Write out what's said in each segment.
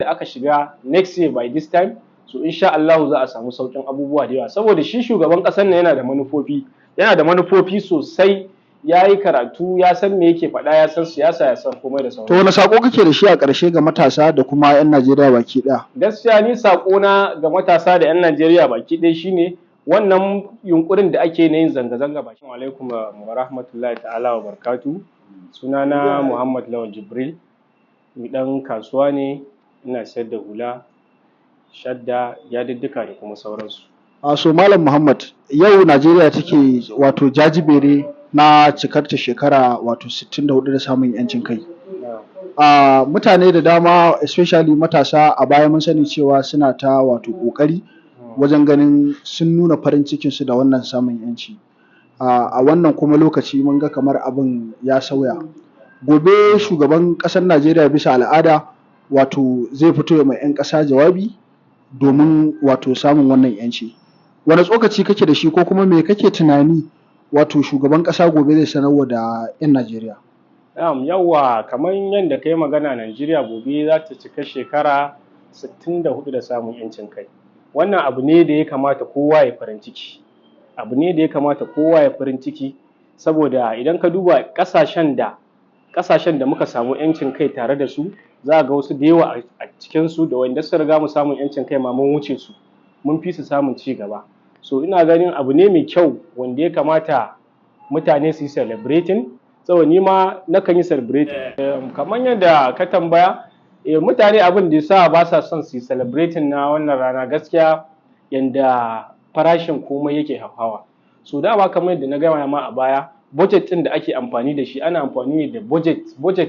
da aka shiga next year by this time, so insha Allah za a samu sauƙin abubuwa da yawa, saboda shi shugaban ƙasar nan yana da manufofi sosai, ya yi karatu, ya san me yake faɗa, ya san siyasa, ya san komai da sauransu. To wani sako kake da shi a ƙarshe ga matasa da kuma 'yan Najeriya baki ɗaya? Gaskiya ni na ga matasa da 'yan Najeriya baki ɗaya shine wannan yunkurin da ake na yin zanga-zanga. Assalamu alaikum wa rahmatullahi ta'ala wa barakatuhu. Sunana Muhammad Lawal Jibril, ni ɗan kasuwa ne, ina sayar da hula, shadda, yadiddika da kuma sauransu. So Malam Muhammad, yau Najeriya take wato jajibere na cikarta shekara wato 64 da samun 'yancin kai. Mutane da dama especially matasa a baya mun sani cewa suna ta wato ƙoƙari wajen ganin sun nuna farin cikinsu da wannan samun 'yanci. A wannan kuma lokaci mun ga kamar abin ya sauya. Gobe shugaban ƙasar Najeriya bisa al'ada wato zai fito mai 'yan ƙasa jawabi domin wato samun wannan 'yanci. Wani tsokaci kake da shi ko kuma me kake tunani wato shugaban ƙasa gobe zai sanarwa da 'yan Najeriya? Yawwa, kamar yadda ka yi magana, Najeriya gobe za ta cika shekara 64 da samun 'yancin kai. Wannan abu ne da ya kamata kowa ya farin ciki. Abu ne da ya kamata kowa ya farin ciki, saboda idan ka duba ƙasashen da muka samu 'yancin kai tare da su, za ga wasu da yawa a cikinsu da wanda suka riga mu samun 'yancin kai ma mun wuce su, mun fi su samun ci gaba. So ina ganin abu ne mai kyau wanda ya kamata mutane su yi celebrating, saboda ni ma nakan yi celebrating. Kamar yadda ka tambaya, mutane abin da yasa ba sa son su yi celebrating na wannan rana, gaskiya yanda farashin komai yake hauhawa. So dama kamar yadda na gaya ma a baya, budget ɗin da ake amfani da shi, ana amfani da budget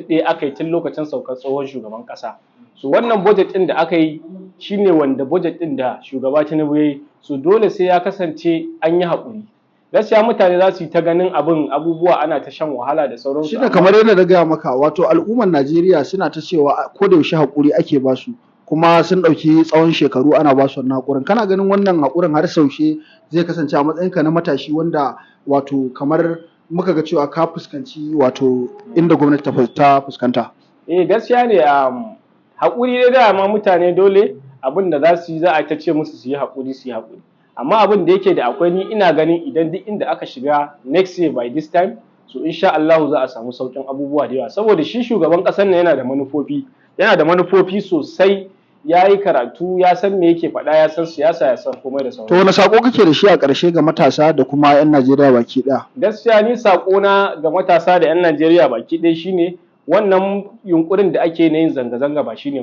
ɗaya aka yi tun lokacin saukar tsohon shugaban ƙasa. So wannan budget ɗin da aka yi shine wanda budget ɗin da shugaba Tinubu ya yi, so dole sai ya kasance an yi haƙuri. Gaskiya mutane za su yi ta ganin abubuwa ana ta shan wahala da sauransu. Shi ne kamar yadda na gaya maka, wato al'ummar Najeriya suna ta cewa ko da yaushe haƙuri ake ba su, kuma sun ɗauki tsawon shekaru ana ba su wannan haƙurin. Kana ganin wannan haƙurin har saushe zai kasance a matsayinka na matashi wanda wato kamar muka ga cewa ka fuskanci wato inda gwamnati ta fuskanta? Gaskiya ne, haƙuri dai dama mutane dole abin da za su yi, za a ta ce musu su yi haƙuri. Amma abin da yake da akwai, ni ina ganin idan duk inda aka shiga next year by this time, so insha Allah za a samu sauƙin abubuwa da yawa, saboda shi shugaban ƙasar nan yana da manufofi sosai, ya yi karatu, ya san me yake faɗa, ya san siyasa, ya san komai da sauransu. To wani sako kake da shi a ƙarshe ga matasa da kuma 'yan Najeriya baki ɗaya? Gaskiya ni na ga matasa da 'yan Najeriya baki ɗaya shine wannan yunkurin da ake na yin zanga-zanga ba shine